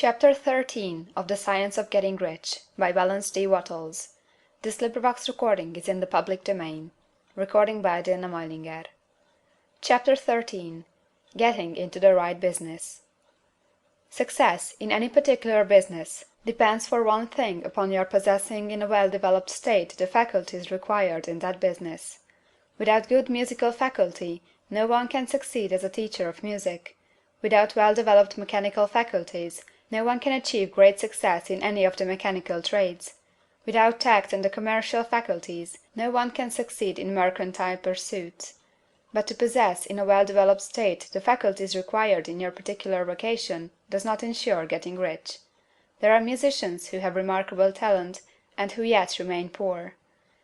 Chapter 13 of the Science of Getting Rich by Wallace D. Wattles. Recording is in the public domain. By Diana Majlinger. Chapter 13 Getting into the Right Business. Success in any particular business depends for one thing upon your possessing in a well-developed state the faculties required in that business. Without good musical faculty, no one can succeed as a teacher of music. Without well-developed mechanical faculties, no one can achieve great success in any of the mechanical trades. Without tact and the commercial faculties, no one can succeed in mercantile pursuits. But to possess in a well-developed state the faculties required in your particular vocation does not insure getting rich. There are musicians who have remarkable talent, and who yet remain poor.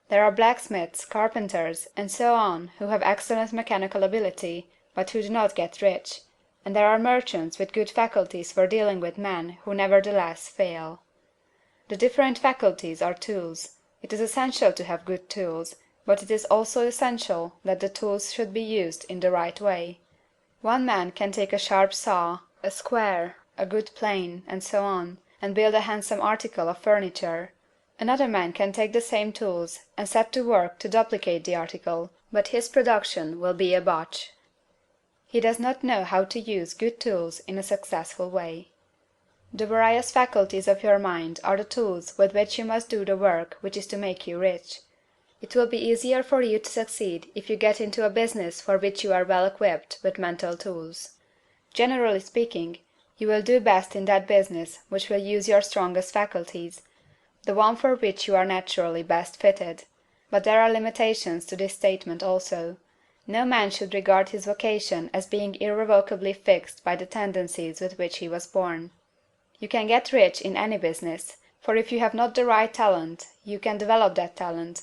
There are blacksmiths, carpenters, and so on who have excellent mechanical ability, but who do not get rich, and there are merchants with good faculties for dealing with men who nevertheless fail. The different faculties are tools. It is essential to have good tools, but it is also essential that the tools should be used in the right way. One man can take a sharp saw, a square, a good plane, and so on, and build a handsome article of furniture. Another man can take the same tools and set to work to duplicate the article, but his production will be a botch. He does not know how to use good tools in a successful way. The various faculties of your mind are the tools with which you must do the work which is to make you rich. It will be easier for you to succeed if you get into a business for which you are well equipped with mental tools. Generally speaking, you will do best in that business which will use your strongest faculties, the one for which you are naturally best fitted. But there are limitations to this statement also. No man should regard his vocation as being irrevocably fixed by the tendencies with which he was born. You can get rich in any business, for if you have not the right talent, you can develop that talent.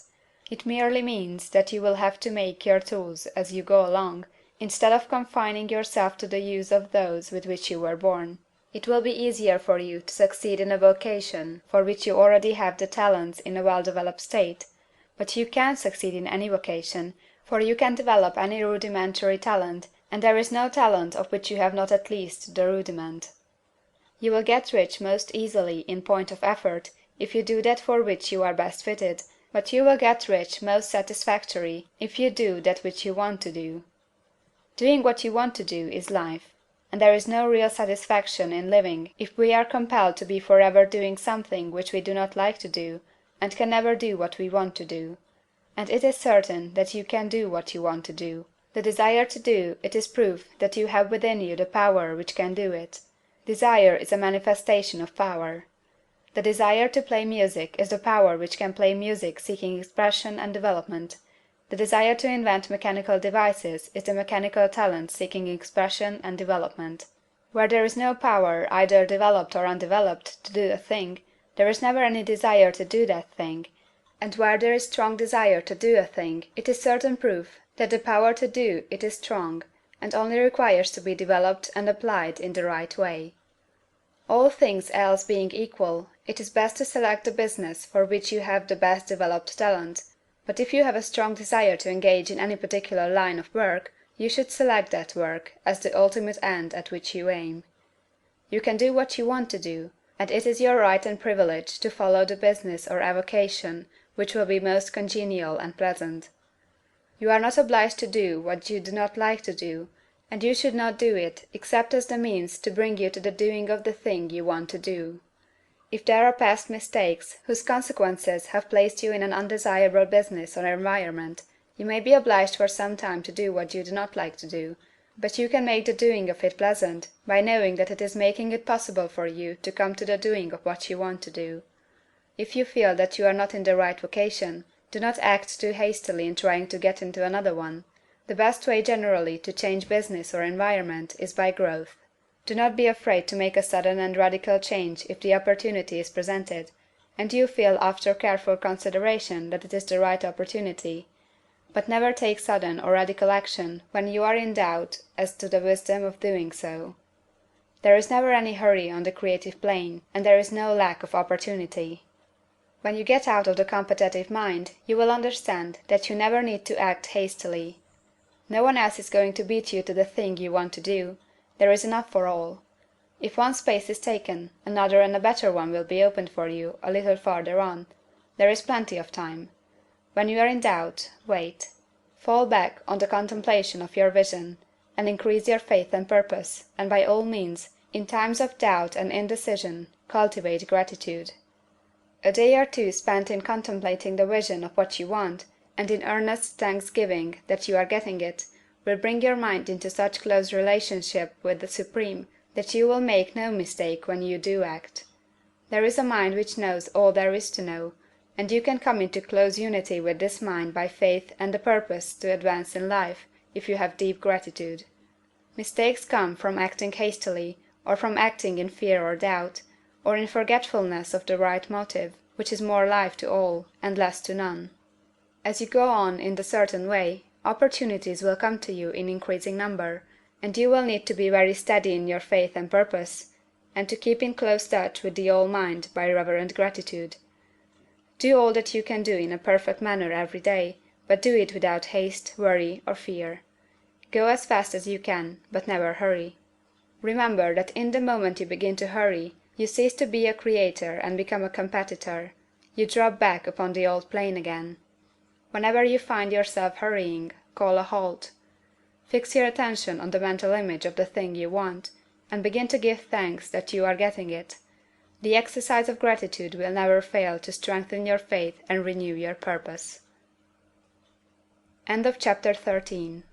It merely means that you will have to make your tools as you go along, instead of confining yourself to the use of those with which you were born. It will be easier for you to succeed in a vocation for which you already have the talents in a well-developed state, but you can succeed in any vocation, for you can develop any rudimentary talent, and there is no talent of which you have not at least the rudiment. You will get rich most easily in point of effort if you do that for which you are best fitted, but you will get rich most satisfactory if you do that which you want to do. Doing what you want to do is life, and there is no real satisfaction in living if we are compelled to be forever doing something which we do not like to do, and can never do what we want to do. And it is certain that you can do what you want to do. The desire to do it is proof that you have within you the power which can do it. Desire is a manifestation of power. The desire to play music is the power which can play music seeking expression and development. The desire to invent mechanical devices is the mechanical talent seeking expression and development. Where there is no power, either developed or undeveloped, to do a thing, there is never any desire to do that thing, and where there is strong desire to do a thing, it is certain proof that the power to do it is strong, and only requires to be developed and applied in the right way. All things else being equal, it is best to select the business for which you have the best developed talent, but if you have a strong desire to engage in any particular line of work, you should select that work as the ultimate end at which you aim. You can do what you want to do, and it is your right and privilege to follow the business or avocation which will be most congenial and pleasant. You are not obliged to do what you do not like to do, and you should not do it except as the means to bring you to the doing of the thing you want to do. If there are past mistakes whose consequences have placed you in an undesirable business or environment, you may be obliged for some time to do what you do not like to do, but you can make the doing of it pleasant by knowing that it is making it possible for you to come to the doing of what you want to do. If you feel that you are not in the right vocation, do not act too hastily in trying to get into another one. The best way generally to change business or environment is by growth. Do not be afraid to make a sudden and radical change if the opportunity is presented, and you feel after careful consideration that it is the right opportunity. But never take sudden or radical action when you are in doubt as to the wisdom of doing so. There is never any hurry on the creative plane, and there is no lack of opportunity. When you get out of the competitive mind, you will understand that you never need to act hastily. No one else is going to beat you to the thing you want to do. There is enough for all. If one space is taken, another and a better one will be opened for you a little farther on. There is plenty of time. When you are in doubt, wait. Fall back on the contemplation of your vision, and increase your faith and purpose, and by all means, in times of doubt and indecision, cultivate gratitude. A day or two spent in contemplating the vision of what you want, and in earnest thanksgiving that you are getting it, will bring your mind into such close relationship with the Supreme that you will make no mistake when you do act. There is a mind which knows all there is to know, and you can come into close unity with this mind by faith and the purpose to advance in life, if you have deep gratitude. Mistakes come from acting hastily, or from acting in fear or doubt, or in forgetfulness of the right motive, which is more life to all, and less to none. As you go on in the certain way, opportunities will come to you in increasing number, and you will need to be very steady in your faith and purpose, and to keep in close touch with the All-Mind by reverent gratitude. Do all that you can do in a perfect manner every day, but do it without haste, worry, or fear. Go as fast as you can, but never hurry. Remember that in the moment you begin to hurry, you cease to be a creator and become a competitor. You drop back upon the old plane again. Whenever you find yourself hurrying, call a halt. Fix your attention on the mental image of the thing you want, and begin to give thanks that you are getting it. The exercise of gratitude will never fail to strengthen your faith and renew your purpose. End of chapter 13.